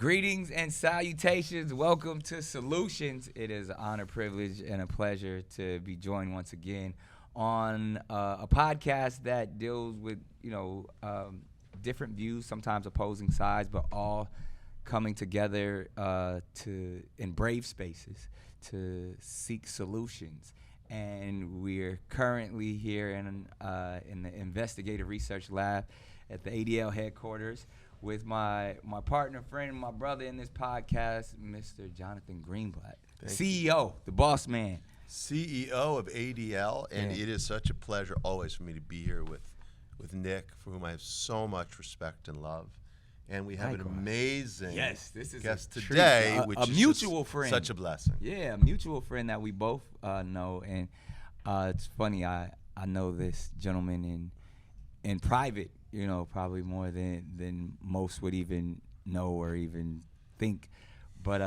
Greetings and salutations. Welcome to Solutions. It is an honor, privilege, and a pleasure to be joined once again on a podcast that deals with, different views, sometimes opposing sides, but all coming together in brave spaces to seek solutions. And we're currently here in the investigative research lab at the ADL headquarters with my partner, friend, my brother in this podcast, Mr. Jonathan Greenblatt, CEO, the boss man. CEO of ADL, and it is such a pleasure always for me to be here with Nick, for whom I have so much respect and love. And we have an amazing this is guest today, which a is mutual friend. Such a blessing. Yeah, a mutual friend that we both know. And it's funny, I know this gentleman in private, probably more than most would even know or even think. But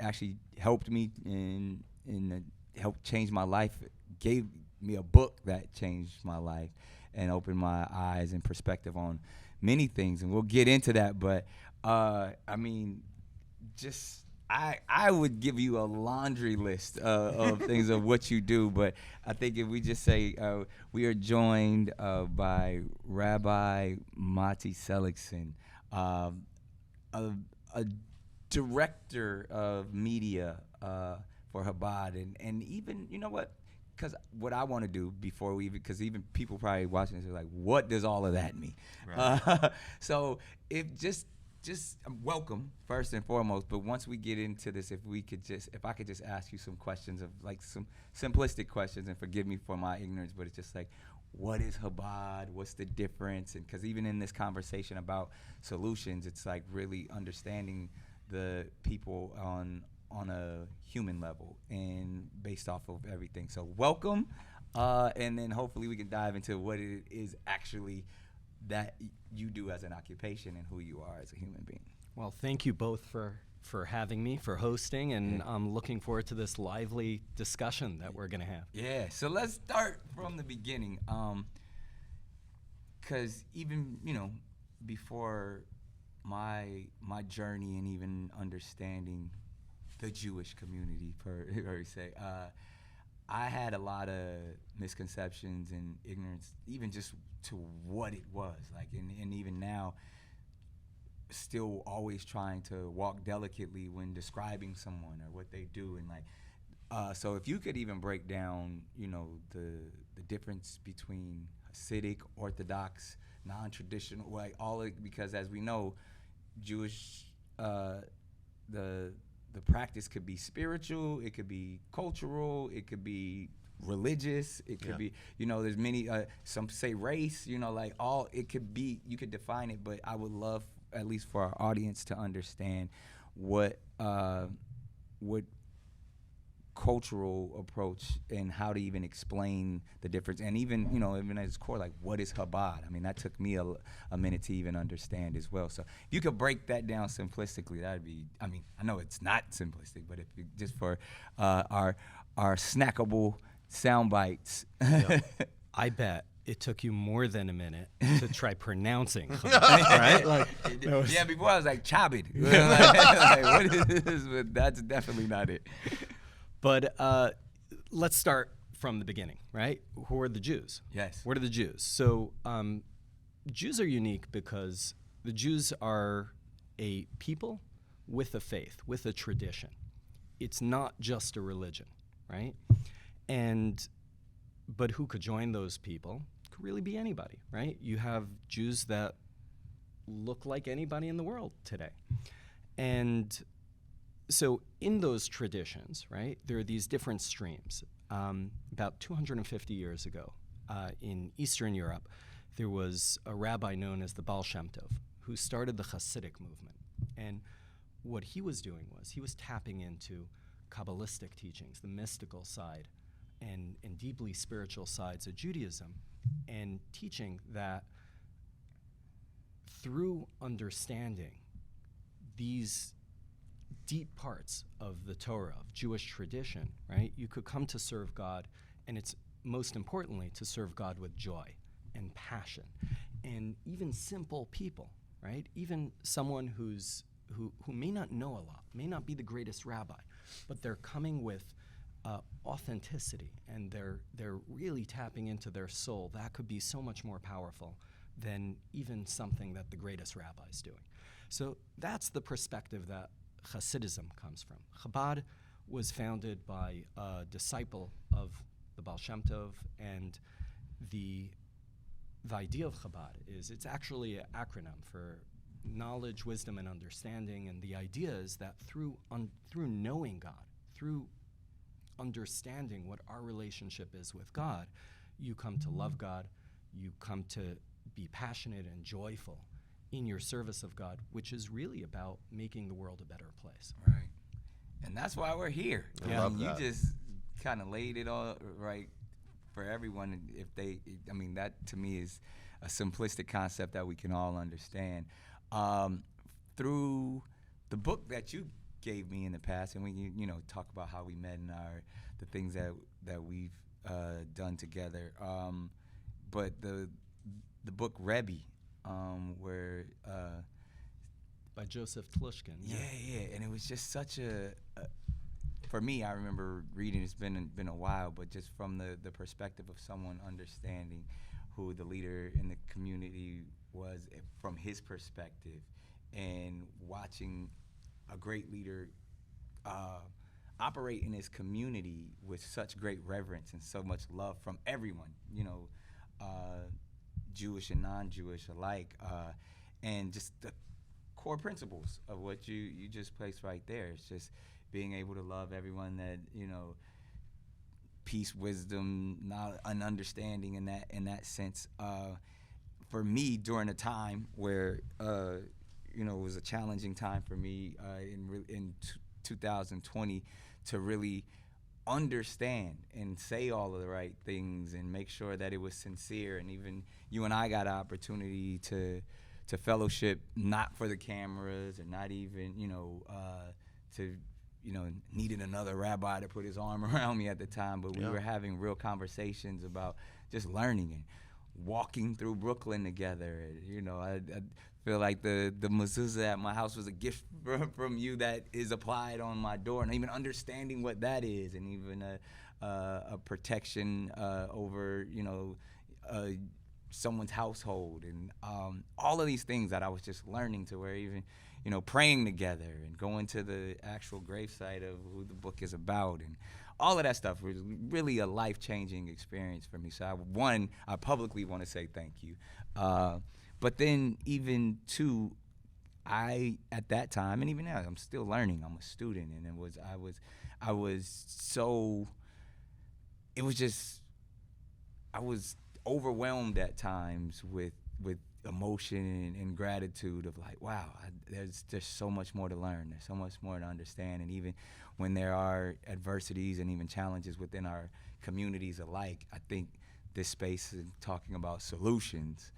actually helped me and helped change my life, gave me a book that changed my life and opened my eyes and perspective on many things. And we'll get into that. But, I would give you a laundry list of things of what you do. But I think if we just say we are joined by Rabbi Monti Seligson, a director of media for Chabad. And even, you know what? Because what I want to do before because even people probably watching this are like, what does all of that mean? Right. So if just welcome first and foremost, but once we get into this, if I could just ask you some questions of like some simplistic questions, and forgive me for my ignorance, but it's just like, what is Chabad? What's the difference? And because even in this conversation about solutions, it's like really understanding the people on a human level and based off of everything. So welcome, and then hopefully we can dive into what it is actually that you do as an occupation and who you are as a human being. Well, thank you both for having me, for hosting, and I'm looking forward to this lively discussion that we're going to have. Yeah, so let's start from the beginning, because even, before my journey and even understanding the Jewish community, per se, I had a lot of misconceptions and ignorance, even just to what it was like, and even now, still always trying to walk delicately when describing someone or what they do, and like, so if you could even break down, the difference between Hasidic, Orthodox, non-traditional, like all of, because as we know, Jewish, the practice could be spiritual, it could be cultural, it could be religious, it could be, there's many, some say race, like all, it could be, you could define it, but I would love, at least for our audience, to understand what cultural approach and how to even explain the difference, and even even at its core, like, what is Chabad? I mean, that took me a minute to even understand as well. So if you could break that down simplistically, that'd be, I know it's not simplistic, but if you, just for our snackable sound bites. I bet it took you more than a minute to try pronouncing Chabad, right? Yeah, before I was like, Chabad. like, what is this? But that's definitely not it. But let's start from the beginning, right? Who are the Jews? Yes. What are the Jews? So Jews are unique because the Jews are a people with a faith, with a tradition. It's not just a religion, right? But who could join those people? Could really be anybody, right? You have Jews that look like anybody in the world today. And so in those traditions, right, there are these different streams. About 250 years ago, in Eastern Europe, there was a rabbi known as the Baal Shem Tov who started the Hasidic movement. And what he was doing was he was tapping into Kabbalistic teachings, the mystical side, and deeply spiritual sides of Judaism, and teaching that through understanding these deep parts of the Torah, of Jewish tradition, right, you could come to serve God, and it's most importantly to serve God with joy and passion. And even simple people, right, even someone who's who may not know a lot, may not be the greatest rabbi, but they're coming with authenticity, and they're really tapping into their soul. That could be so much more powerful than even something that the greatest rabbi is doing. So that's the perspective that Hasidism comes from. Chabad was founded by a disciple of the Baal Shem Tov, and the idea of Chabad is it's actually an acronym for knowledge, wisdom, and understanding. And the idea is that through knowing God, through understanding what our relationship is with God, you come to love God, you come to be passionate and joyful in your service of God, which is really about making the world a better place. Right. And that's why we're here. I love You that. just kind of laid it all right for everyone. That to me is a simplistic concept that we can all understand. Through the book that you gave me in the past, and we talk about how we met and the things that we've done together. But the book Rebbe, where By Joseph Tlushkin. yeah, and it was just such for me, I remember reading. It's been a while, but just from the perspective of someone understanding who the leader in the community was from his perspective, and watching a great leader operate in his community with such great reverence and so much love from everyone, Jewish and non-Jewish alike, and just the core principles of what you just placed right there. It's just being able to love everyone, that peace, wisdom, an understanding in that sense. For me, during a time where it was a challenging time for me in 2020 to really understand and say all of the right things and make sure that it was sincere. And even you and I got an opportunity to fellowship, not for the cameras, and not even needed another rabbi to put his arm around me at the time, but we were having real conversations about just learning and walking through Brooklyn together. I feel like the mezuzah at my house was a gift from you that is applied on my door, and even understanding what that is, and even a protection over someone's household, and all of these things that I was just learning, to where even praying together and going to the actual gravesite of who the book is about, and all of that stuff was really a life-changing experience for me. So I publicly want to say thank you. But then even too, at that time, and even now, I'm still learning. I'm a student, and I was overwhelmed at times with emotion and gratitude of like, wow, there's so much more to learn. There's so much more to understand. And even when there are adversities and even challenges within our communities alike, I think this space and talking about solutions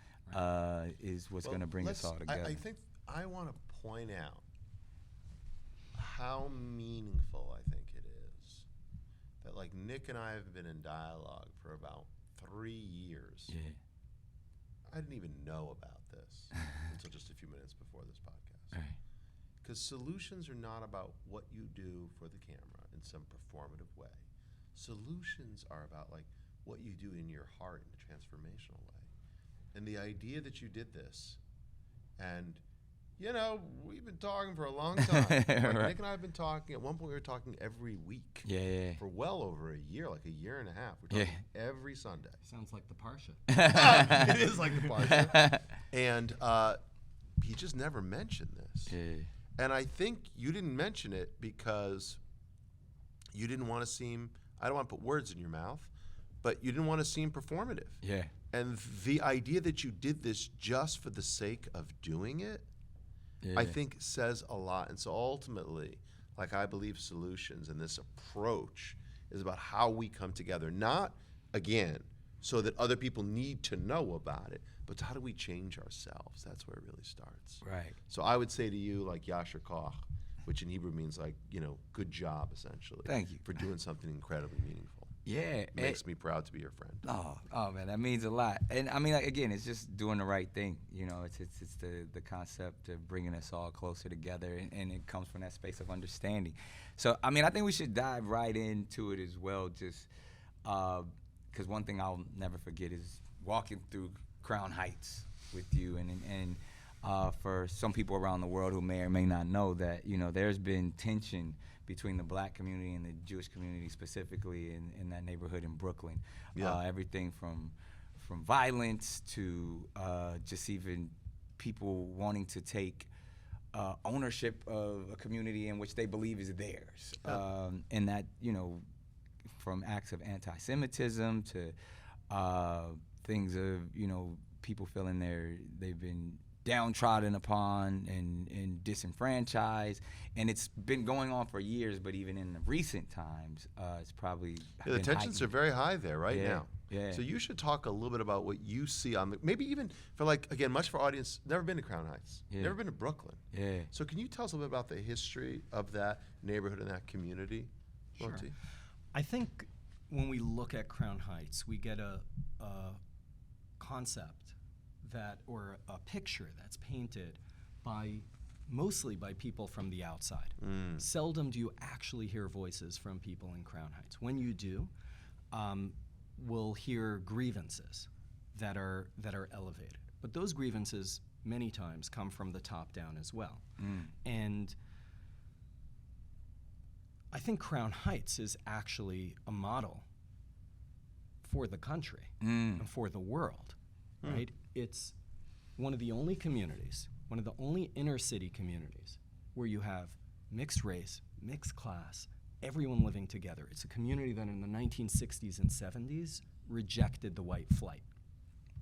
is what's going to bring us all together. I think I want to point out how meaningful I think it is that, like, Nick and I have been in dialogue for about 3 years. Yeah. I didn't even know about this until just a few minutes before this podcast. Right. Because solutions are not about what you do for the camera in some performative way. Solutions are about, like, what you do in your heart in a transformational way. And the idea that you did this, and we've been talking for a long time. Like, Right. Nick and I have been talking. At one point, we were talking every week. Yeah. For well over a year, like a year and a half. We're talking every Sunday. Sounds like the Parsha. It is like the Parsha. And he just never mentioned this. Yeah. And I think you didn't mention it because you didn't want to seem, I don't want to put words in your mouth, but you didn't want to seem performative. Yeah. And the idea that you did this just for the sake of doing it, I think says a lot. And so ultimately, like, I believe solutions and this approach is about how we come together, not, again, so that other people need to know about it, but how do we change ourselves? That's where it really starts. Right. So I would say to you, like, Yasher Koch, which in Hebrew means, like, good job, essentially. Thank you. For doing something incredibly meaningful. Yeah, Makes me proud to be your friend. Oh man, that means a lot. And I mean, like, again, it's just doing the right thing. You know, it's the concept of bringing us all closer together, and it comes from that space of understanding. So, I mean, I think we should dive right into it as well, just because one thing I'll never forget is walking through Crown Heights with you, and for some people around the world who may or may not know that, you know, there's been tension between the black community and the Jewish community, specifically in that neighborhood in Brooklyn. Yeah. Everything from violence to just even people wanting to take ownership of a community in which they believe is theirs. Yeah. And that, you know, from acts of anti-Semitism to things of, you know, people feeling they've been downtrodden upon and disenfranchised, and it's been going on for years. But even in the recent times, it's probably the tensions are very high there now. Yeah. So you should talk a little bit about what you see on maybe even for, like, again, much for audience never been to Crown Heights, never been to Brooklyn. Yeah. So can you tell us a little bit about the history of that neighborhood and that community? Sure. Monty? I think when we look at Crown Heights, we get a concept or a picture that's painted mostly by people from the outside. Seldom do you actually hear voices from people in Crown Heights. When you do, we'll hear grievances that are elevated. But those grievances many times come from the top down as well. And I think Crown Heights is actually a model for the country and for the world, right? It's one of the only communities, one of the only inner city communities where you have mixed race, mixed class, everyone living together. It's a community that in the 1960s and 70s rejected the white flight.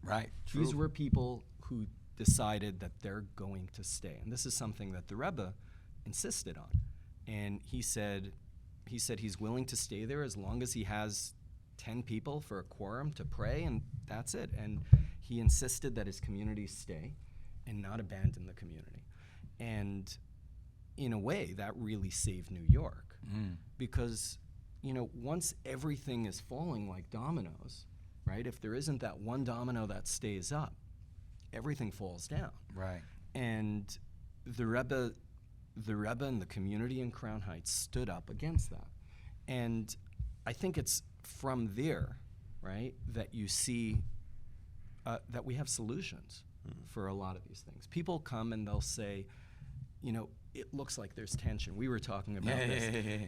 Right. These were people who decided that they're going to stay. And this is something that the Rebbe insisted on. And he said he's willing to stay there as long as he has 10 people for a quorum to pray, and that's it. And he insisted that his community stay and not abandon the community. And in a way, that really saved New York. Because, you know, once everything is falling like dominoes, right? If there isn't that one domino that stays up, everything falls down. Right. And the Rebbe and the community in Crown Heights stood up against that. And I think it's from there, right, that you see that we have solutions for a lot of these things. People come and they'll say, you know, it looks like there's tension. We were talking about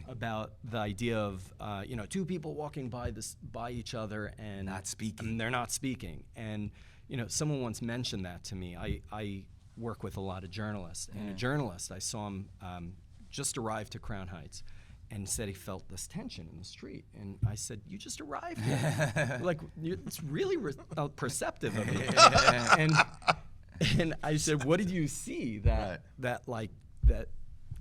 about the idea of, you know, two people walking by each other and not speaking. And they're not speaking. And, you know, someone once mentioned that to me. I work with a lot of journalists, and a journalist, I saw him just arrived to Crown Heights, and said he felt this tension in the street. And I said, "You just arrived here. Like, it's really perceptive of you." And I said, "What did you see that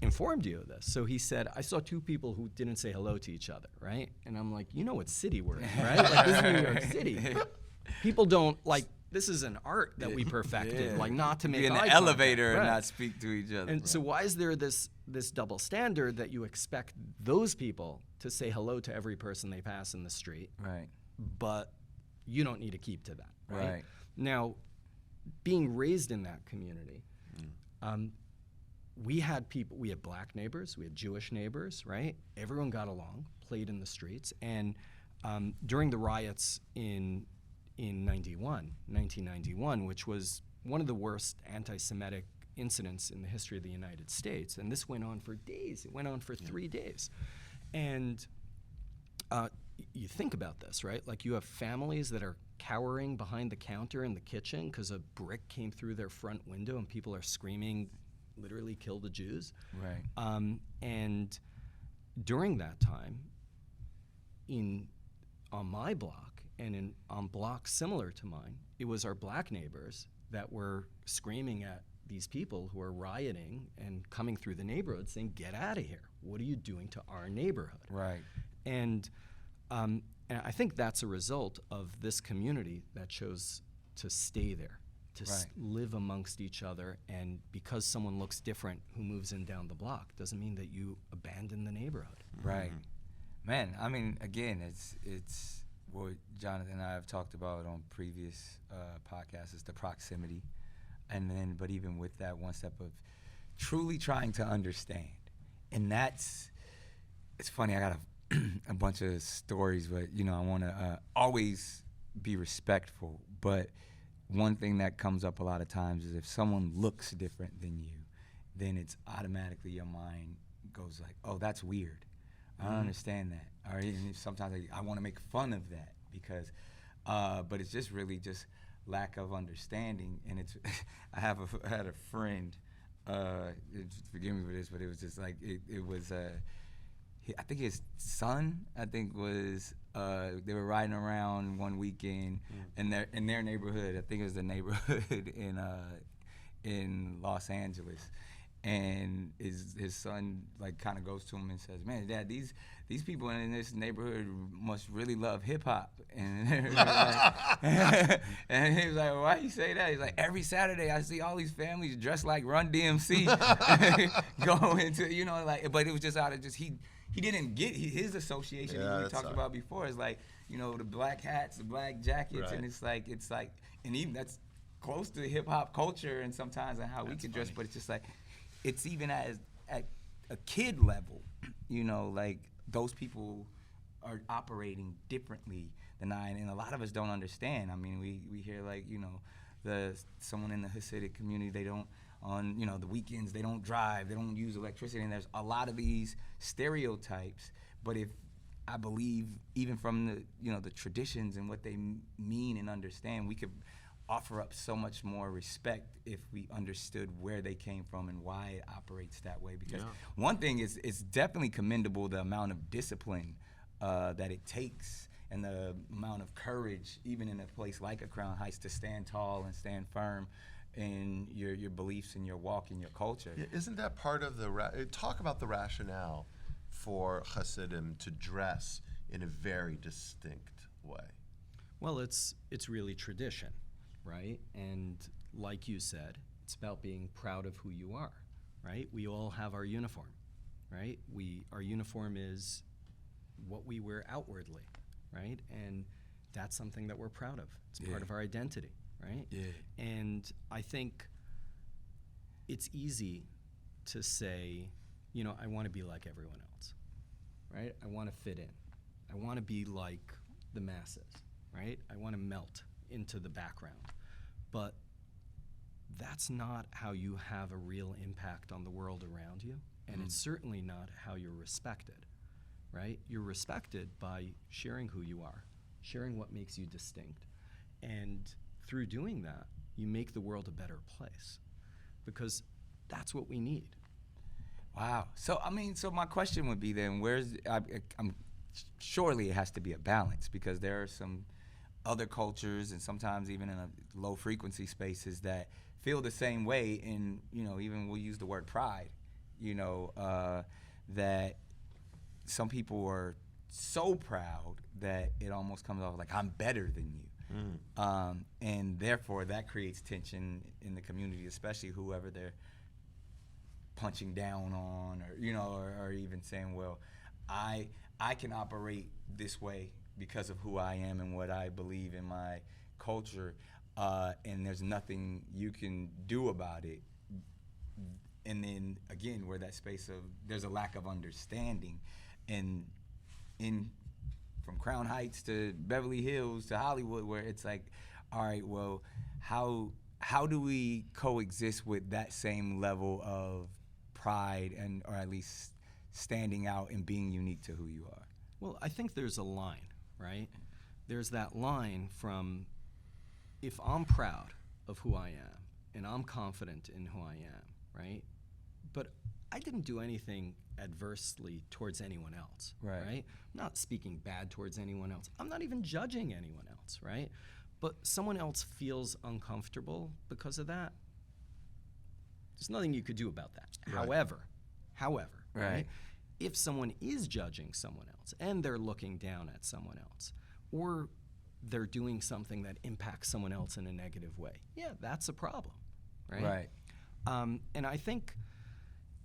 informed you of this?" So he said, "I saw two people who didn't say hello to each other, right?" And I'm like, "You know what city we're in, right? Like, this is New York City. People don't, like, this is an art that we perfected, like, not to make be in eye the elevator contact, and right? not speak to each other. And so why is there this double standard that you expect those people to say hello to every person they pass in the street, Right. but you don't need to keep to that, right? Right. Now, being raised in that community, we had black neighbors, we had Jewish neighbors, right? Everyone got along, played in the streets, and during the riots in 1991, which was one of the worst anti-Semitic incidents in the history of the United States, and this went on for days. It went on for 3 days. And you think about this, right? Like, you have families that are cowering behind the counter in the kitchen because a brick came through their front window and people are screaming, literally, "Kill the Jews." Right. And during that time, on my block and on blocks similar to mine, it was our black neighbors that were screaming at these people who are rioting and coming through the neighborhood saying, "Get out of here. What are you doing to our neighborhood?" Right. And I think that's a result of this community that chose to stay there, to live amongst each other. And because someone looks different who moves in down the block doesn't mean that you abandon the neighborhood. Right. Man, I mean, again, it's what Jonathan and I have talked about on previous podcasts, is the proximity. And then, but even with that, one step of truly trying to understand. And it's funny, I got a bunch of stories, but, I want to always be respectful. But one thing that comes up a lot of times is if someone looks different than you, then it's automatically your mind goes like, oh, that's weird. I don't understand that. Or even sometimes I want to make fun of that because, but it's just really just lack of understanding. And it's, I had a friend, forgive me for this, but it was just like, it was, I think his son, was, they were riding around one weekend in their neighborhood. I think it was the neighborhood in Los Angeles. And his son like kind of goes to him and says, "Man, Dad, these people in this neighborhood must really love hip hop." And and he was like, "Why you say that?" He's like, "Every Saturday I see all these families dressed like Run DMC go into But it was just out of just he didn't get his association that we talked about before. Is like the black hats, the black jackets, and it's like and even that's close to hip hop culture and sometimes and how we could dress, but it's just like. It's even at a kid level, like those people are operating differently than I, and a lot of us don't understand. I mean, we hear like, someone in the Hasidic community, they don't, on, the weekends, they don't drive, they don't use electricity, and there's a lot of these stereotypes. But if I believe even from the traditions and what they mean and understand, we could offer up so much more respect if we understood where they came from and why it operates that way. Because one thing is, it's definitely commendable the amount of discipline that it takes and the amount of courage, even in a place like a Crown Heights, to stand tall and stand firm in your beliefs and your walk and your culture. Yeah, isn't that part of talk about the rationale for Hasidim to dress in a very distinct way? Well, it's really tradition. Right? And like you said, it's about being proud of who you are, right? We all have our uniform, right? Our uniform is what we wear outwardly, right? And that's something that we're proud of. It's part of our identity, right? Yeah. And I think it's easy to say, I want to be like everyone else, right? I want to fit in. I want to be like the masses, right? I want to melt into the background. But that's not how you have a real impact on the world around you, and it's certainly not how you're respected, right? You're respected by sharing who you are, sharing what makes you distinct, and through doing that, you make the world a better place, because that's what we need. Wow. So my question would be then, I'm surely it has to be a balance, because there are some other cultures and sometimes even in a low frequency spaces that feel the same way, and even we'll use the word pride, that some people are so proud that it almost comes off like I'm better than you. And therefore that creates tension in the community, especially whoever they're punching down on, or even saying, well, I can operate this way because of who I am and what I believe in my culture, and there's nothing you can do about it. And then again, where that space of there's a lack of understanding, and from Crown Heights to Beverly Hills to Hollywood, where it's like, all right, well, how do we coexist with that same level of pride or at least standing out and being unique to who you are? Well, I think there's a line, right? There's that line from, if I'm proud of who I am and I'm confident in who I am, right? But I didn't do anything adversely towards anyone else, right? I'm not speaking bad towards anyone else. I'm not even judging anyone else, right? But someone else feels uncomfortable because of that. There's nothing you could do about that. Right. However, right? If someone is judging someone else and they're looking down at someone else, or they're doing something that impacts someone else in a negative way, yeah, that's a problem, right? And I think,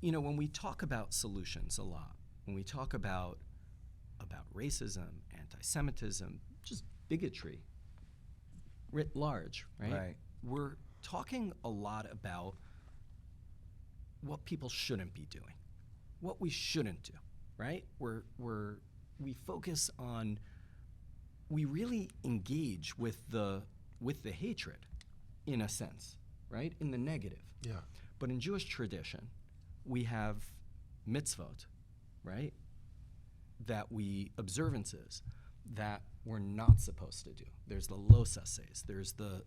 when we talk about solutions a lot, when we talk about about racism, anti-Semitism, just bigotry writ large, right? Right. We're talking a lot about what people shouldn't be doing, what we shouldn't do, right? We focus on, we really engage with the hatred, in a sense, right? In the negative. Yeah. But in Jewish tradition, we have mitzvot, right? That we, observances that we're not supposed to do. There's the los hases, there's the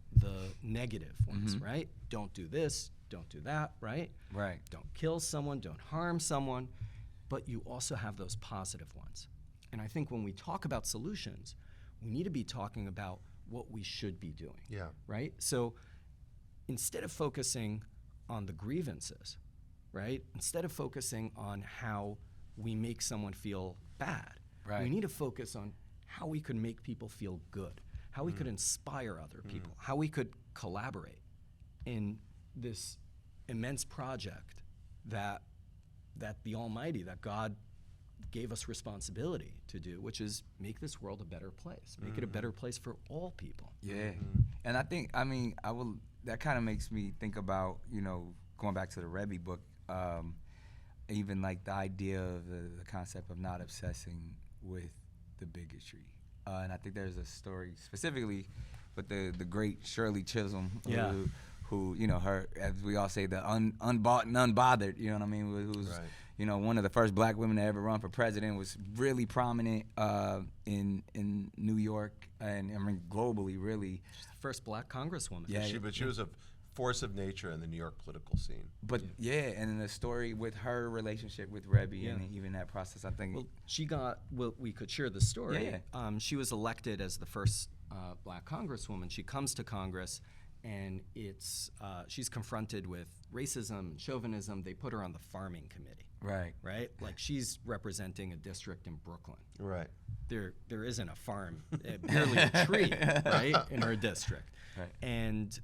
negative ones, right? Don't do this, don't do that, right? Right. Don't kill someone, don't harm someone. But you also have those positive ones. And I think when we talk about solutions, we need to be talking about what we should be doing. Yeah. Right? So instead of focusing on the grievances, right? Instead of focusing on how we make someone feel bad, Right. we need to focus on how we could make people feel good, how we could inspire other people, how we could collaborate in this immense project that the Almighty, that God gave us responsibility to do, which is make this world a better place, make it a better place for all people. Yeah. And I think, that kind of makes me think about, going back to the Rebbe book, even like the idea of the concept of not obsessing with the bigotry. And I think there's a story specifically with the great Shirley Chisholm, Yeah. who her, as we all say, the unbought and unbothered, you know what I mean, who's Right. One of the first black women to ever run for president, was really prominent in New York and globally, really. She's the first black congresswoman. Yeah. But she was a force of nature in the New York political scene. But and the story with her relationship with Rebbe and even that process, I think. Well, she got, we could share the story. Yeah. She was elected as the first black congresswoman. She comes to Congress, and she's confronted with racism and chauvinism. They put her on the farming committee, Right. right? Like, she's representing a district in Brooklyn. Right. There isn't a farm, barely a tree, right, in her district. Right. And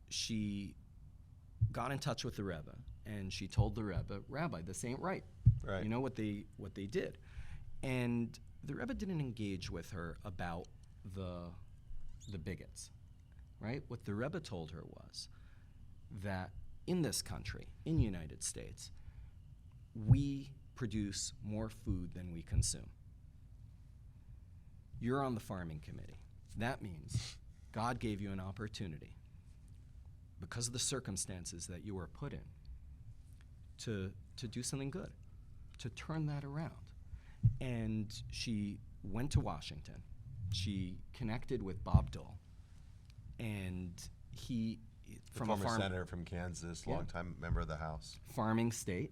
she got in touch with the Rebbe, and she told the Rebbe, Rabbi, this ain't right. Right. You know what they did. And the Rebbe didn't engage with her about the bigots, right? What the Rebbe told her was that in this country, in the United States, we produce more food than we consume. You're on the farming committee. That means God gave you an opportunity, because of the circumstances that you were put in, to do something good, to turn that around. And she went to Washington. She connected with Bob Dole, and he, from a former senator from Kansas, longtime member of the House. Farming state,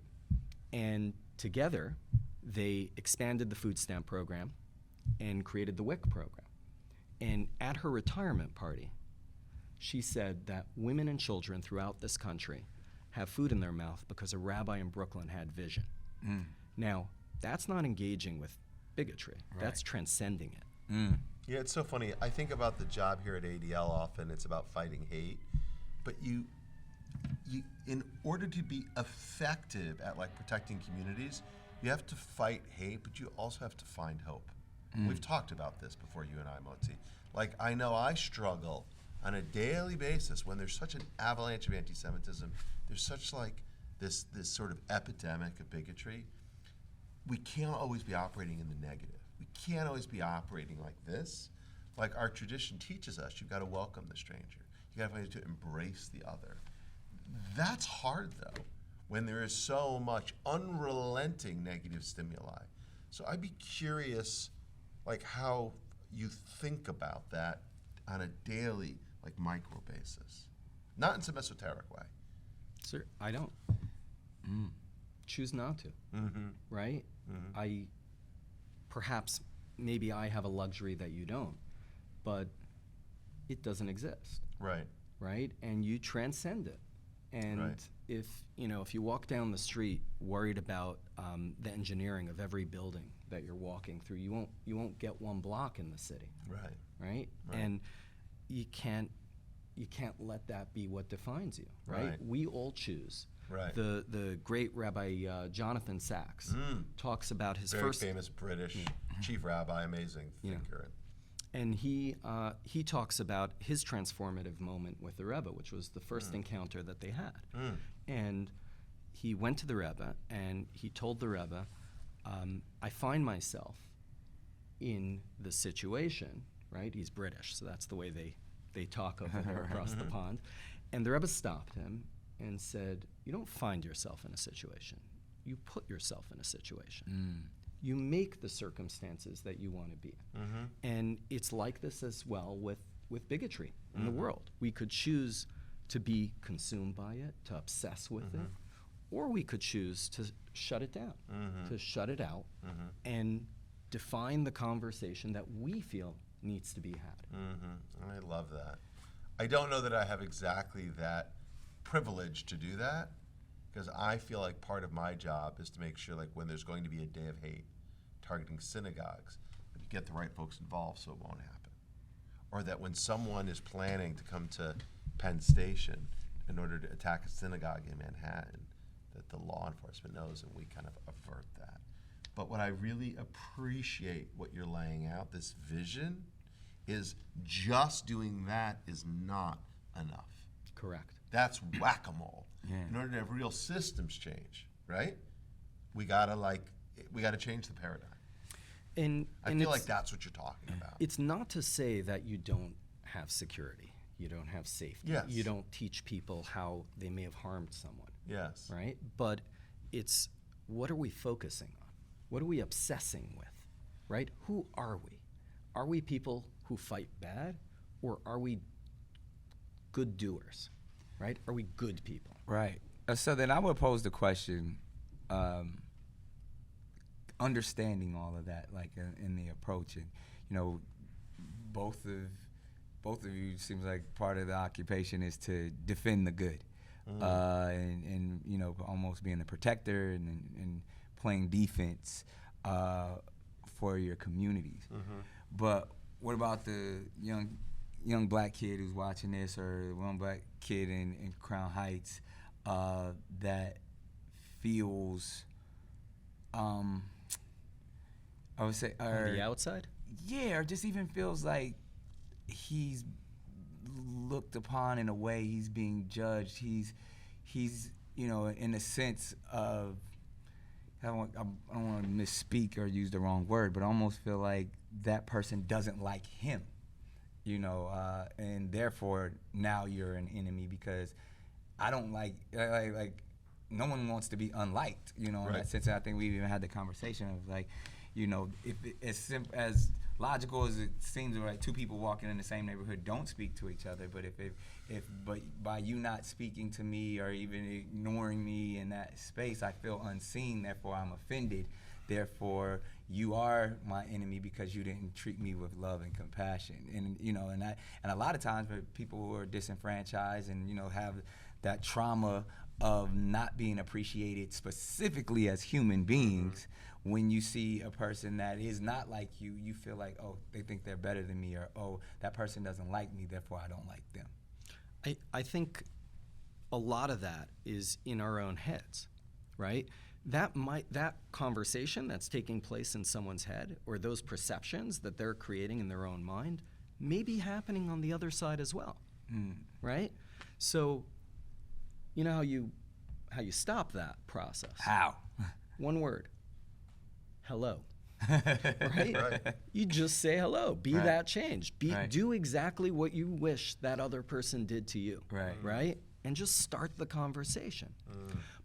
and together they expanded the food stamp program and created the WIC program. And at her retirement party, she said that women and children throughout this country have food in their mouth because a rabbi in Brooklyn had vision. Now, that's not engaging with bigotry. Right. That's transcending it. Yeah, it's so funny. I think about the job here at ADL often. It's about fighting hate. But you in order to be effective at like protecting communities, you have to fight hate, but you also have to find hope. We've talked about this before, you and I, Motti. Like, I know I struggle on a daily basis when there's such an avalanche of anti-Semitism. There's such like this sort of epidemic of bigotry. We can't always be operating in the negative. We can't always be operating like this. Like our tradition teaches us, you've got to welcome the stranger. You got to find a way to embrace the other. That's hard though, when there is so much unrelenting negative stimuli. So I'd be curious, like how you think about that on a daily, like micro basis, not in some esoteric way. Sir, I don't. Choose not to, right? Perhaps, maybe I have a luxury that you don't, but it doesn't exist, Right. right? And you transcend it. And Right. if you walk down the street worried about the engineering of every building that you're walking through, you won't get one block in the city, Right. right? And you can't let that be what defines you, right? Right. We all choose Right. The great Rabbi Jonathan Sachs talks about his Very first famous British chief rabbi, amazing thinker. And he talks about his transformative moment with the Rebbe, which was the first encounter that they had. And he went to the Rebbe and he told the Rebbe, I find myself in the situation, right? He's British, so that's the way they talk over there across the pond. And the Rebbe stopped him and said, you don't find yourself in a situation. You put yourself in a situation. You make the circumstances that you want to be in. And it's like this as well with bigotry in the world. We could choose to be consumed by it, to obsess with it, or we could choose to shut it down, to shut it out, and define the conversation that we feel needs to be had. I love that. I don't know that I have exactly that privilege to do that, because I feel like part of my job is to make sure, like, when there's going to be a day of hate targeting synagogues, that you get the right folks involved so it won't happen. Or that when someone is planning to come to Penn Station in order to attack a synagogue in Manhattan, that the law enforcement knows and we kind of avert that. But what I really appreciate what you're laying out, this vision, is just doing that is not enough. Correct. That's whack-a-mole. Yeah. In order to have real systems change, right? We gotta change the paradigm. And I feel like that's what you're talking about. It's not to say that you don't have security, you don't have safety, Yes. you don't teach people how they may have harmed someone, Yes. right? But it's, what are we focusing on? What are we obsessing with, right? Who are we? Are we people who fight bad, or are we good doers, right? Are we good people? Right. So then I would pose the question, understanding all of that, like in the approach, and both of you seems like part of the occupation is to defend the good, and almost being the protector and playing defense for your communities. But what about the young black kid who's watching this, or one black kid in Crown Heights that feels, I would say, On the outside? Yeah, or just even feels like he's looked upon in a way, he's being judged. He's in a sense of, I don't want to misspeak or use the wrong word, but I almost feel like that person doesn't like him, and therefore now you're an enemy because I don't like no one wants to be unliked, in that sense. I think we even had the conversation of like, if as logical as it seems, like two people walking in the same neighborhood don't speak to each other, but but by you not speaking to me or even ignoring me in that space, I feel unseen, therefore I'm offended, therefore you are my enemy because you didn't treat me with love and compassion. And and a lot of times for people who are disenfranchised and have that trauma of not being appreciated specifically as human beings, when you see a person that is not like you, you feel like, oh, they think they're better than me, or oh, that person doesn't like me, therefore I don't like them. I think a lot of that is in our own heads, right? That conversation that's taking place in someone's head, or those perceptions that they're creating in their own mind, may be happening on the other side as well, right? So, you know how you stop that process? How? One word. Hello. Right? You just say hello. Be that change. Do exactly what you wish that other person did to you. Right? And just start the conversation.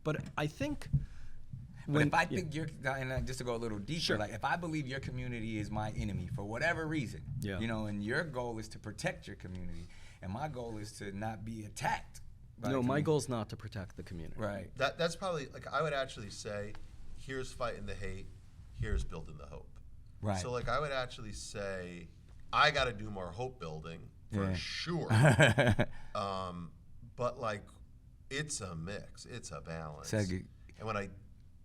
But I think if I think you're, and just to go a little deeper, like if I believe your community is my enemy for whatever reason, and your goal is to protect your community, and my goal is to not be attacked. No, my goal is not to protect the community. Right. That's probably, like, I would actually say, here's fighting the hate, here's building the hope. Right. So, like, I would actually say, I got to do more hope building for sure. But, like, it's a mix, it's a balance. And what I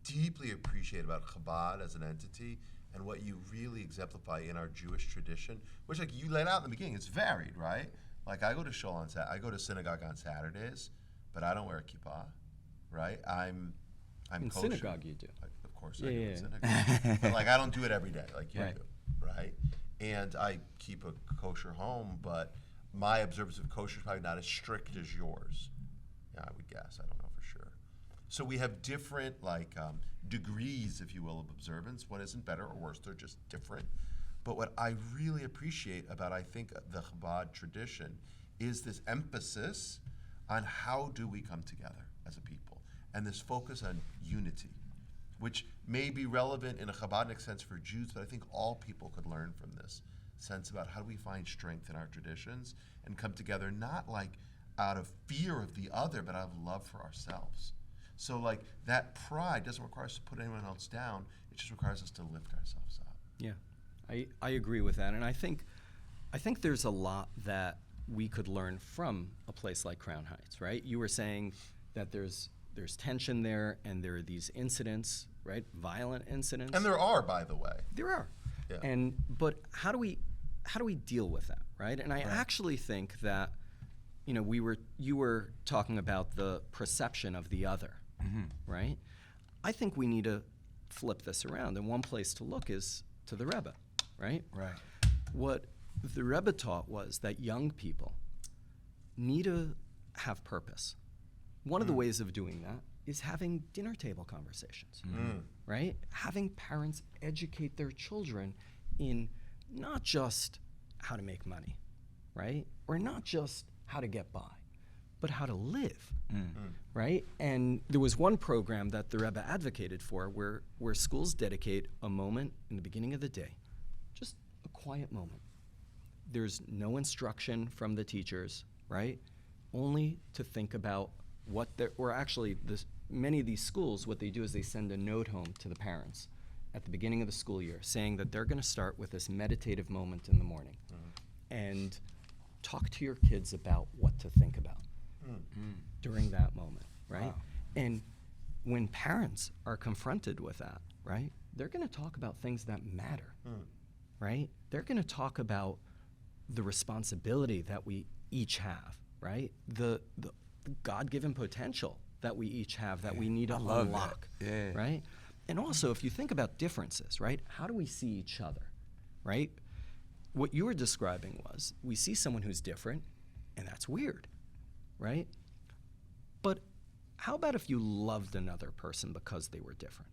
deeply appreciate about Chabad as an entity, and what you really exemplify in our Jewish tradition, which, like, you laid out in the beginning, it's varied, right? Like, I go to shul I go to synagogue on Saturdays, but I don't wear a kippah, right? I'm in kosher. synagogue you do. Of course I do in synagogue. But like I don't do it every day like you do, right? And I keep a kosher home, but my observance of kosher is probably not as strict as yours. Yeah, I would guess. I don't know for sure. So we have different degrees, if you will, of observance. One isn't better or worse, they're just different. But what I really appreciate about, I think, the Chabad tradition is this emphasis on how do we come together as a people, and this focus on unity, which may be relevant in a Chabadnik sense for Jews, but I think all people could learn from this sense about how do we find strength in our traditions and come together, not like out of fear of the other, but out of love for ourselves. So like that pride doesn't require us to put anyone else down, it just requires us to lift ourselves up. Yeah, I agree with that, and I think there's a lot that we could learn from a place like Crown Heights, right? You were saying that there's tension there, and there are these incidents, right? Violent incidents. And there are, by the way. There are. Yeah. But how do we deal with that, right? And I actually think that, you were talking about the perception of the other, right? I think we need to flip this around, and one place to look is to the Rebbe, right? Right. What the Rebbe taught was that young people need to have purpose. One of the ways of doing that is having dinner table conversations, right? Having parents educate their children in not just how to make money, right? Or not just how to get by, but how to live, right? And there was one program that the Rebbe advocated for where schools dedicate a moment in the beginning of the day, just a quiet moment. There's no instruction from the teachers, right? Only to think about many of these schools, what they do is they send a note home to the parents at the beginning of the school year saying that they're gonna start with this meditative moment in the morning and talk to your kids about what to think about during that moment, right? Wow. And when parents are confronted with that, right, they're gonna talk about things that matter, right? They're gonna talk about the responsibility that we each have, right? The God-given potential that we each have that we need to unlock, right? And also, if you think about differences, right? How do we see each other, right? What you were describing was we see someone who's different, and that's weird, right? But how about if you loved another person because they were different,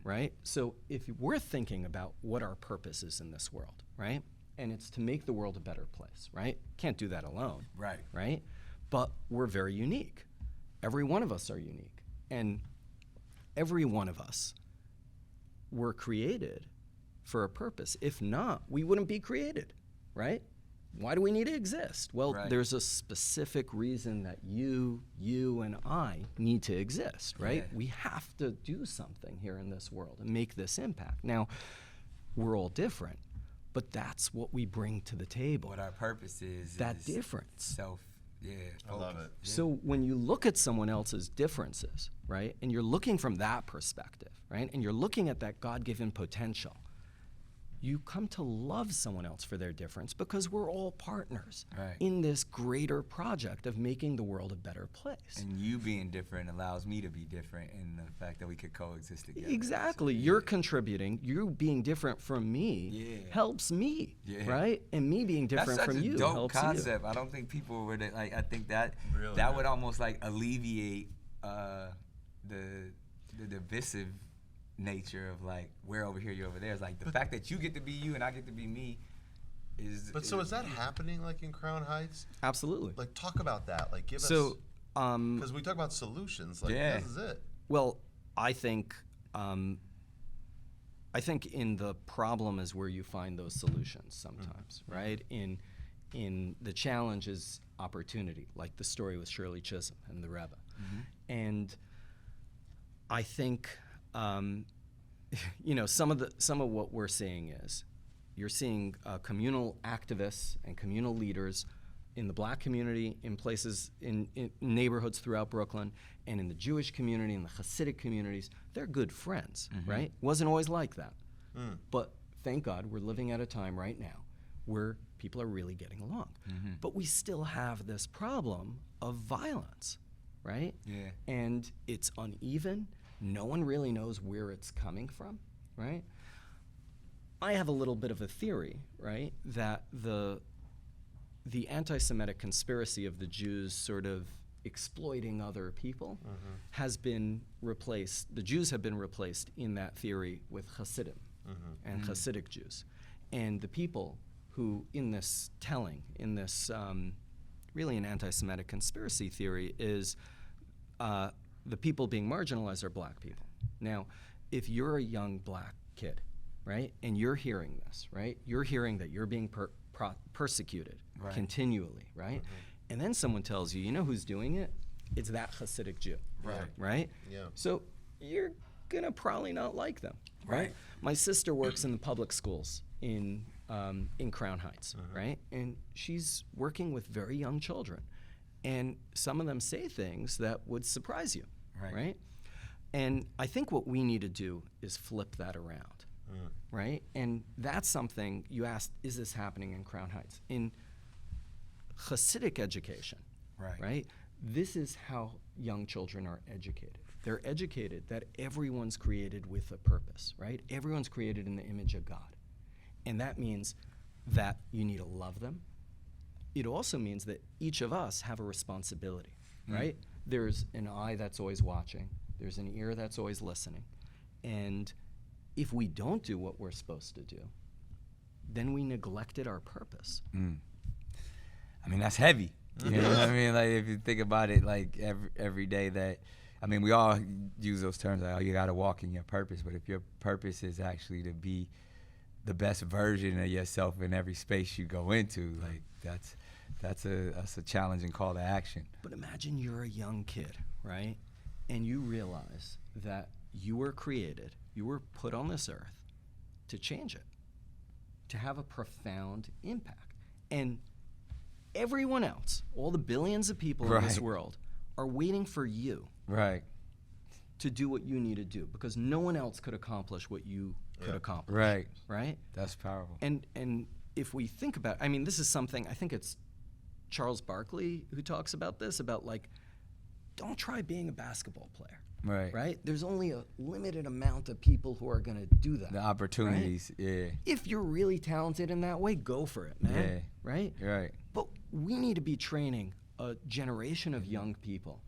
right? So if we're thinking about what our purpose is in this world, right? And it's to make the world a better place, right? Can't do that alone, right? But we're very unique. Every one of us are unique. And every one of us were created for a purpose. If not, we wouldn't be created, right? Why do we need to exist? Well, there's a specific reason that you and I need to exist, right? We have to do something here in this world and make this impact. Now, we're all different, but that's what we bring to the table. What our purpose is difference. I love it. So when you look at someone else's differences, right, and you're looking from that perspective, right, and you're looking at that God-given potential, you come to love someone else for their difference because we're all partners in this greater project of making the world a better place. And you being different allows me to be different in the fact that we could coexist together. Exactly. So, you're contributing. You being different from me helps me, right? And me being different from you helps you. That's such a dope concept. I don't think people would, like, I think that would almost, like, alleviate the divisive nature of, like, we're over here, you're over there. It's like the fact that you get to be you and I get to be me is. But so is that happening, like, in Crown Heights? Absolutely. Like, talk about that. Like, give us. Because we talk about solutions. Like, this is it. Well, I think in the problem is where you find those solutions sometimes, right? In the challenge is opportunity, like the story with Shirley Chisholm and the Rebbe. And I think some of what we're seeing is you're seeing communal activists and communal leaders in the black community, in places, in neighborhoods throughout Brooklyn, and in the Jewish community, in the Hasidic communities. They're good friends, right? Wasn't always like that. But thank God we're living at a time right now where people are really getting along. But we still have this problem of violence, right? Yeah. And it's uneven. No one really knows where it's coming from, right? I have a little bit of a theory, right, that the anti-Semitic conspiracy of the Jews sort of exploiting other people has been replaced. The Jews have been replaced in that theory with Hasidim and Hasidic Jews. And the people who, in this telling, in this really an anti-Semitic conspiracy theory, is the people being marginalized are black people. Now, if you're a young black kid, right, and you're hearing this, right, you're hearing that you're being persecuted continually, right? And then someone tells you, you know who's doing it? It's that Hasidic Jew, right? Yeah. So you're gonna probably not like them, right? My sister works in the public schools in Crown Heights, right? And she's working with very young children, and some of them say things that would surprise you, right? And I think what we need to do is flip that around, right? And that's something you asked, is this happening in Crown Heights? In Hasidic education, right? This is how young children are educated. They're educated that everyone's created with a purpose, right? Everyone's created in the image of God. And that means that you need to love them. It also means that each of us have a responsibility, right? There's an eye that's always watching. There's an ear that's always listening. And if we don't do what we're supposed to do, then we neglected our purpose. I mean, that's heavy. You know what I mean? Like, if you think about it, like, every day that, I mean, we all use those terms, like, oh, you got to walk in your purpose. But if your purpose is actually to be the best version of yourself in every space you go into, like, that's a challenging call to action. But imagine you're a young kid, right? And you realize that you were created, you were put on this earth to change it, to have a profound impact. And everyone else, all the billions of people in this world, are waiting for you to do what you need to do, because no one else could accomplish what you could accomplish. Right? That's powerful. And if we think about, I mean, this is something, I think it's Charles Barkley who talks about this, about, like, don't try being a basketball player. Right? There's only a limited amount of people who are going to do that. The opportunities, If you're really talented in that way, go for it, man. Right? But we need to be training a generation of young people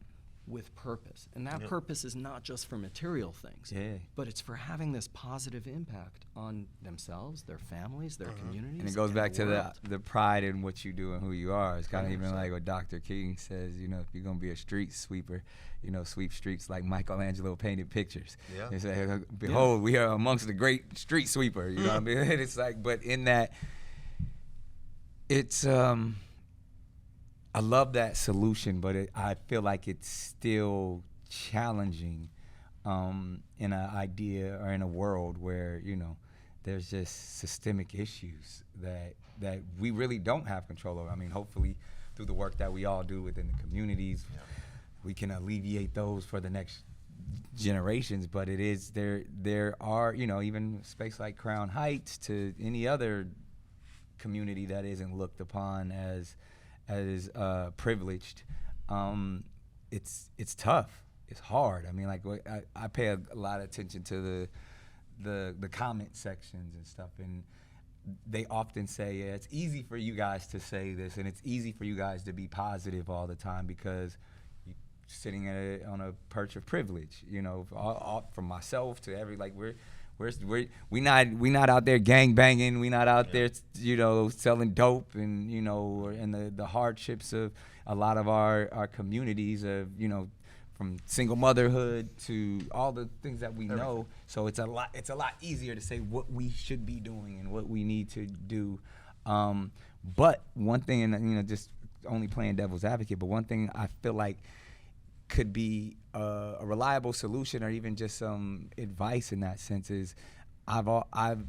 with purpose. And that purpose is not just for material things, but it's for having this positive impact on themselves, their families, their communities. And it goes back to the pride in what you do and who you are. It's kind of even like what Dr. King says, you know, if you're going to be a street sweeper, you know, sweep streets like Michelangelo painted pictures. It's like, behold, we are amongst the great street sweeper, you know what I mean? It's like, but in that, it's, I love that solution, but I feel like it's still challenging in an idea or in a world where, you know, there's just systemic issues that we really don't have control over. I mean, hopefully through the work that we all do within the communities, we can alleviate those for the next generations. But it is, there are, you know, even space like Crown Heights to any other community that isn't looked upon as privileged, it's tough. It's hard. I mean, like, I pay a lot of attention to the comment sections and stuff, and they often say, yeah, it's easy for you guys to say this, and it's easy for you guys to be positive all the time because you're sitting on a perch of privilege. You know, all, from myself to every, like, we not out there gang banging. We not out there, you know, selling dope, and, you know, and the hardships of a lot of our communities of, you know, from single motherhood to all the things that we know. So it's a lot easier to say what we should be doing and what we need to do. But one thing, and, you know, just only playing devil's advocate, but one thing I feel like could be a reliable solution or even just some advice in that sense is I've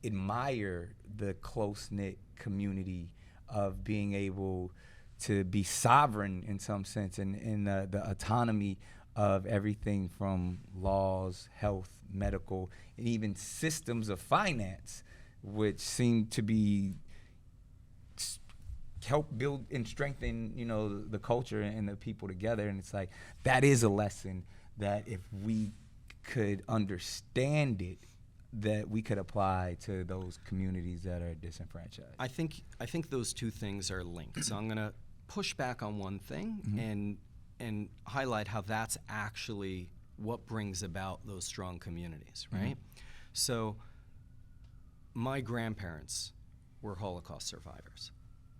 admired the close-knit community of being able to be sovereign in some sense, and in the autonomy of everything from laws, health, medical, and even systems of finance, which seem to be help build and strengthen, the culture and the people together. And it's like, that is a lesson that if we could understand it, that we could apply to those communities that are disenfranchised. I think those two things are linked. So I'm going to push back on one thing and highlight how that's actually what brings about those strong communities, right? So my grandparents were Holocaust survivors,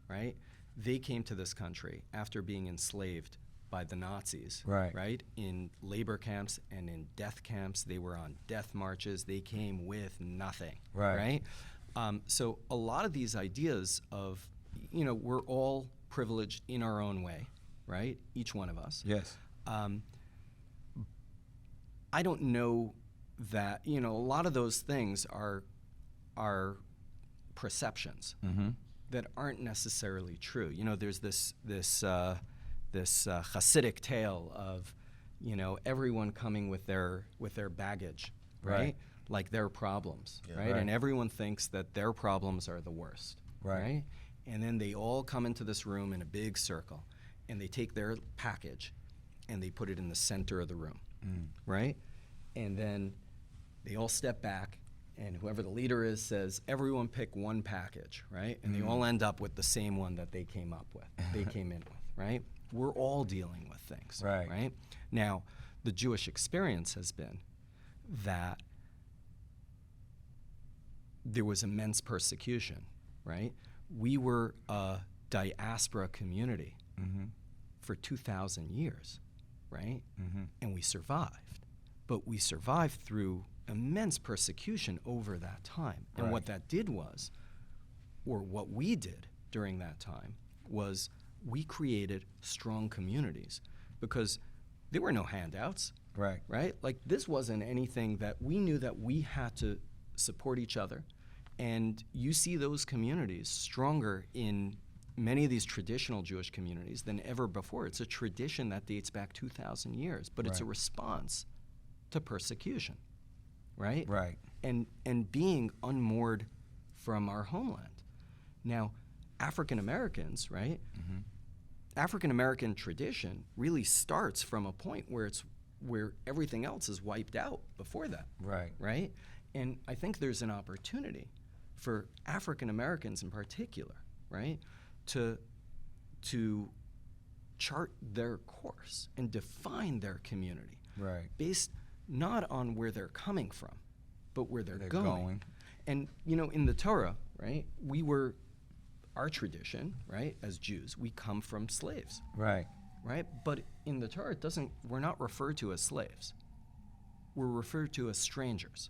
right? They came to this country after being enslaved by the Nazis, right? In labor camps and in death camps. They were on death marches. They came with nothing, right? So a lot of these ideas of, we're all privileged in our own way, right? Each one of us. Yes. I don't know that, a lot of those things are perceptions that aren't necessarily true. There's this Hasidic tale of, everyone coming with their baggage, right? Like their problems, right? And everyone thinks that their problems are the worst, right? And then they all come into this room in a big circle, and they take their package, and they put it in the center of the room, right? And then they all step back, and whoever the leader is says, everyone pick one package, right? And they all end up with the same one that they came in with, right? We're all dealing with things, right? Now, the Jewish experience has been that there was immense persecution, right? We were a diaspora community for 2,000 years, right? And we survived. But we survived through immense persecution over that time. And what that did was, or what we did during that time, was we created strong communities because there were no handouts, right? Like this wasn't anything that we knew that we had to support each other. And you see those communities stronger in many of these traditional Jewish communities than ever before. It's a tradition that dates back 2,000 years, but it's a response to persecution, right? And being unmoored from our homeland. Now, African Americans, right? African American tradition really starts from a point where everything else is wiped out before that, right? And I think there's an opportunity for African Americans in particular, right, to chart their course and define their community, based not on where they're coming from, but where they're going. And in the Torah, right, our tradition, right, as Jews, we come from slaves, right. But in the Torah, we're not referred to as slaves. We're referred to as strangers.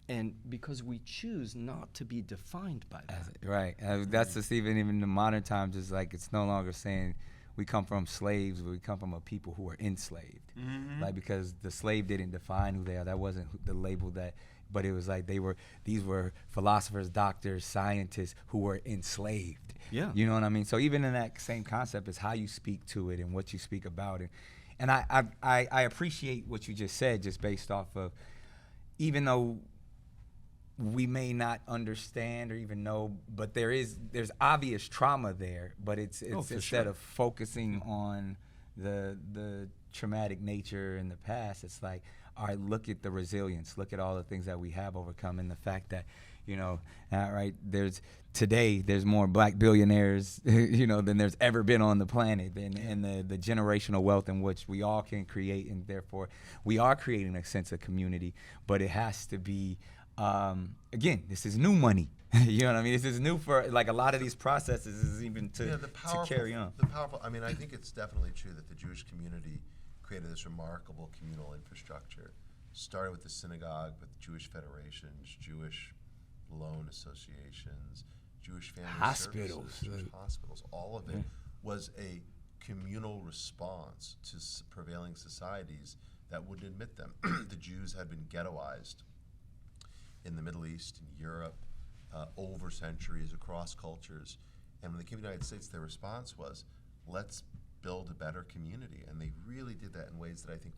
And because we choose not to be defined by that. That's just even in the modern times, it's like it's no longer saying we come from slaves, we come from a people who are enslaved. Like, because the slave didn't define who they are. That wasn't the label but it was like these were philosophers, doctors, scientists who were enslaved. Yeah. You know what I mean? So even in that same concept is how you speak to it and what you speak about it. And I appreciate what you just said, just based off of, even though we may not understand or even know, but there's obvious trauma there, but it's instead of focusing on the traumatic nature in the past, it's like, all right, look at the resilience, look at all the things that we have overcome, and the fact that, there's more black billionaires, than there's ever been on the planet, and the generational wealth in which we all can create, and therefore we are creating a sense of community, but it has to be, again, this is new money. You know what I mean? This is new for, like, a lot of these processes is even to carry on. I think it's definitely true that the Jewish community created this remarkable communal infrastructure, started with the synagogue, with Jewish federations, Jewish loan associations, Jewish family services, Jewish hospitals. All of it was a communal response to prevailing societies that wouldn't admit them. The Jews had been ghettoized in the Middle East and Europe over centuries, across cultures. And when they came to the United States, their response was, let's build a better community. And they really did that in ways that I think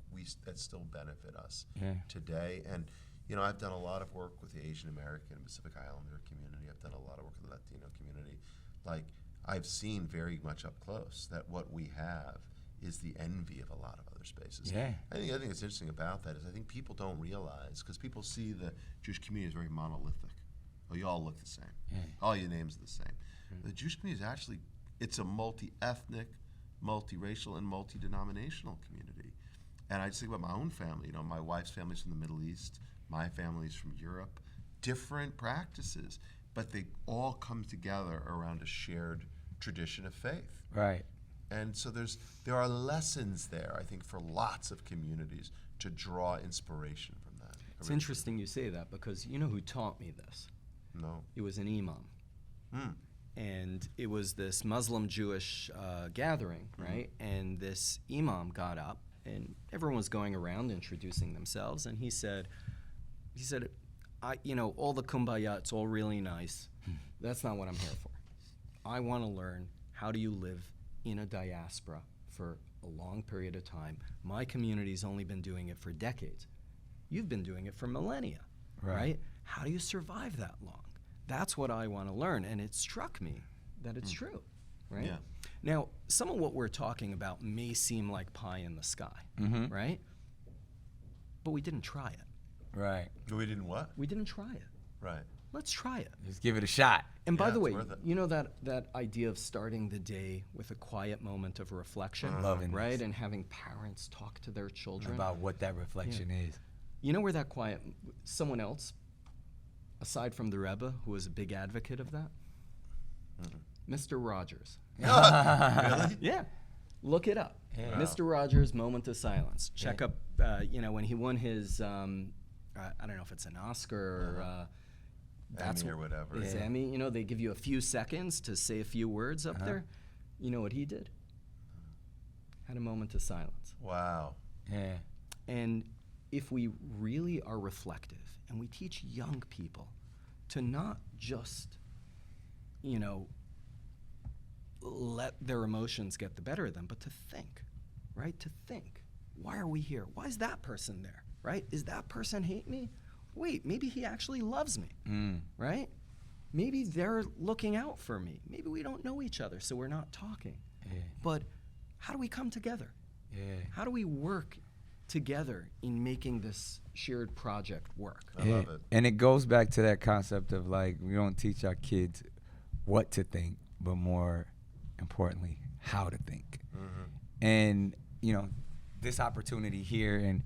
that still benefit us today. And I've done a lot of work with the Asian American and Pacific Islander community. I've done a lot of work with the Latino community. Like, I've seen very much up close that what we have is the envy of a lot of other spaces. Yeah. I think it's interesting about that is I think people don't realize, because people see the Jewish community as very monolithic. Oh, you all look the same. Yeah. All your names are the same. The Jewish community is actually, it's a multi-ethnic, multiracial, and multi-denominational community. And I just think about my own family. You know, my wife's family's from the Middle East. My family's from Europe. Different practices, but they all come together around a shared tradition of faith. Right. And so there are lessons there, I think, for lots of communities to draw inspiration from that. It's interesting you say that, because you know who taught me this? No. It was an imam. Hmm. And it was this Muslim-Jewish gathering, right? And this imam got up, and everyone was going around introducing themselves, and he said, all the kumbaya, it's all really nice. That's not what I'm here for. I want to learn, how do you live in a diaspora for a long period of time? My community's only been doing it for decades. You've been doing it for millennia, right? How do you survive that long? That's what I want to learn, and it struck me that it's true, right? Yeah. Now, some of what we're talking about may seem like pie in the sky, right? But we didn't try it. Right. We didn't what? We didn't try it. Right. Let's try it. Just give it a shot. And by Yeah, the it's way, worth it. you know that idea of starting the day with a quiet moment of reflection, Loving right? this. And having parents talk to their children About what that reflection is. You know where that quiet, someone else, aside from the Rebbe, who was a big advocate of that? Mr. Rogers. Really? Yeah, look it up. Yeah. Mr. Rogers' moment of silence. Check up, when he won his, I don't know if it's an Oscar or Emmy or whatever. His Yeah. Emmy. They give you a few seconds to say a few words up there. You know what he did? Had a moment of silence. Wow. Yeah. And if we really are reflective and we teach young people to not just, let their emotions get the better of them, but to think, right? To think, why are we here? Why is that person there, right? Is that person hate me? Wait, maybe he actually loves me, right? Maybe they're looking out for me. Maybe we don't know each other, so we're not talking. Yeah. But how do we come together? Yeah. How do we work together in making this shared project work? I love it. And it goes back to that concept of like, we don't teach our kids what to think, but more importantly, how to think. And, this opportunity here, and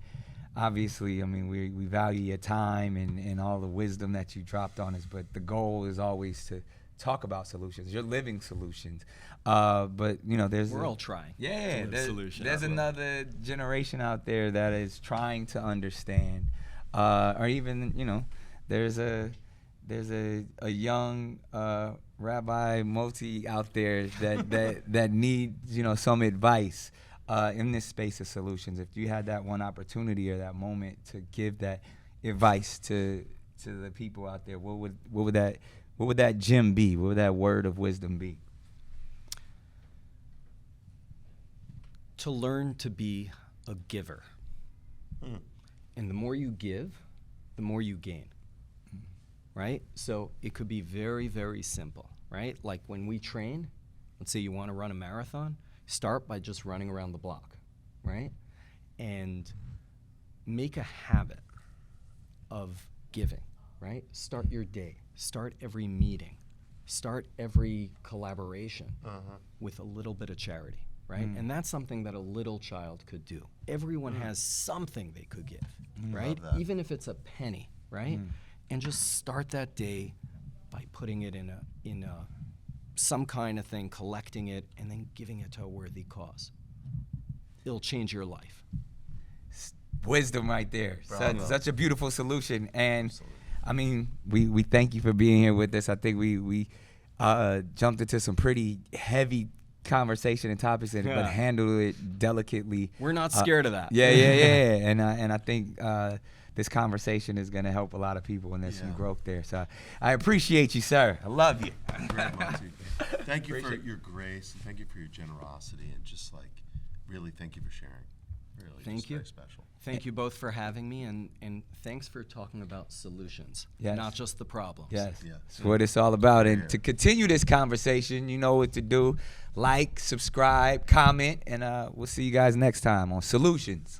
obviously, I mean, we value your time and all the wisdom that you dropped on us, but the goal is always to talk about solutions. You're living solutions. But, We're all trying. Yeah, to live solutions. there's another generation out there that is trying to understand, or even there's a young Rabbi Motti out there that needs some advice in this space of solutions. If you had that one opportunity or that moment to give that advice to the people out there, what would that gem be? What would that word of wisdom be? To learn to be a giver. And the more you give, the more you gain. Right? So it could be very, very simple, right? Like when we train, let's say you want to run a marathon, start by just running around the block, right? And make a habit of giving, right? Start your day, start every meeting, start every collaboration with a little bit of charity, right? And that's something that a little child could do. Everyone has something they could give, right? Love that. Even if it's a penny, right? And just start that day by putting it in some kind of thing, collecting it, and then giving it to a worthy cause. It'll change your life. Wisdom right there. Bravo. Such a beautiful solution. And Absolutely. I mean, we thank you for being here with us. I think we jumped into some pretty heavy conversation and topics, but handled it delicately. We're not scared of that. Yeah. And I think this conversation is going to help a lot of people, and there's some growth there. So I appreciate you, sir. I love you. Great, Monty. Thank you for your grace, and thank you for your generosity, and just really thank you for sharing. Really, Thank just you. very special. Thank you both for having me, and thanks for talking about solutions, Yes. not just the problems. Yes, Yeah. that's what it's all about. And Yeah. to continue this conversation, you know what to do. Like, subscribe, comment, and we'll see you guys next time on Solutions.